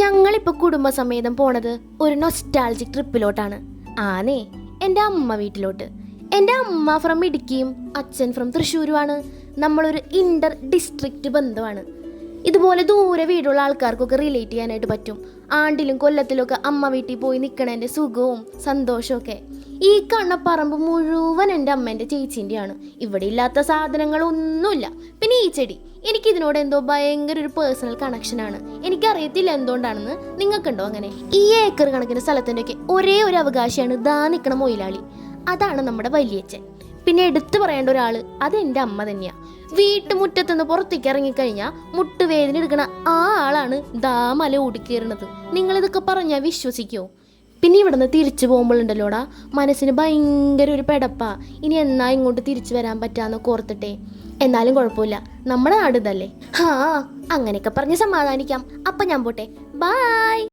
ഞങ്ങളിപ്പോൾ കുടുംബസമേതം പോണത് ഒരു നൊസ്റ്റാൾജിക് ട്രിപ്പിലോട്ടാണ്. ആനേ, എൻ്റെ അമ്മ വീട്ടിലോട്ട്. എൻ്റെ അമ്മ ഫ്രം ഇടുക്കിയും അച്ഛൻ ഫ്രം തൃശ്ശൂരുമാണ്. നമ്മളൊരു ഇൻ്റർ ഡിസ്ട്രിക്റ്റ് ബന്ധമാണ്. ഇതുപോലെ ദൂരെ വീടുള്ള ആൾക്കാർക്കൊക്കെ റിലേറ്റ് ചെയ്യാനായിട്ട് പറ്റും. ആണ്ടിലും കൊല്ലത്തിലൊക്കെ അമ്മ വീട്ടിൽ പോയി നിൽക്കണതിൻ്റെ സുഖവും സന്തോഷവും ഒക്കെ. ഈ കണ്ണപ്പറമ്പ് മുഴുവൻ എൻ്റെ അമ്മേൻ്റെ ചേച്ചീൻ്റെയാണ്. ഇവിടെ ഇല്ലാത്ത സാധനങ്ങളൊന്നുമില്ല. പിന്നെ ഈ ചെടി, എനിക്കിതിനോട് എന്തോ ഭയങ്കര ഒരു പേഴ്സണൽ കണക്ഷനാണ്. എനിക്കറിയത്തില്ല എന്തുകൊണ്ടാണെന്ന്. നിങ്ങൾക്കുണ്ടോ അങ്ങനെ? ഈ ഏക്കർ കണക്കിന് സ്ഥലത്തിൻ്റെയൊക്കെ ഒരേ ഒരു അവകാശിയാണ് ദാ നിൽക്കണ മൊയിലാളി. അതാണ് നമ്മുടെ വലിയച്ഛൻ. പിന്നെ എടുത്തു പറയേണ്ട ഒരാൾ അത് എൻ്റെ അമ്മ തന്നെയാണ്. വീട്ടുമുറ്റത്തുനിന്ന് പുറത്തേക്ക് ഇറങ്ങിക്കഴിഞ്ഞാൽ മുട്ടുവേദന എടുക്കണ ആ ആളാണ് ദാ മല ഓടിക്കേറണത്. നിങ്ങളിതൊക്കെ പറഞ്ഞാൽ വിശ്വസിക്കുമോ? പിന്നെ ഇവിടെ നിന്ന് തിരിച്ചു പോകുമ്പോഴുണ്ടല്ലോടാ, മനസ്സിന് ഭയങ്കര ഒരു പെടപ്പാ. ഇനി എന്നാ ഇങ്ങോട്ട് തിരിച്ചു വരാൻ പറ്റാന്നൊക്കെ ഓർത്തിട്ടെ. എന്നാലും കുഴപ്പമില്ല, നമ്മുടെ നാട് ഇതല്ലേ. അങ്ങനെയൊക്കെ പറഞ്ഞ് സമാധാനിക്കാം. അപ്പം ഞാൻ പോട്ടെ, ബായ്.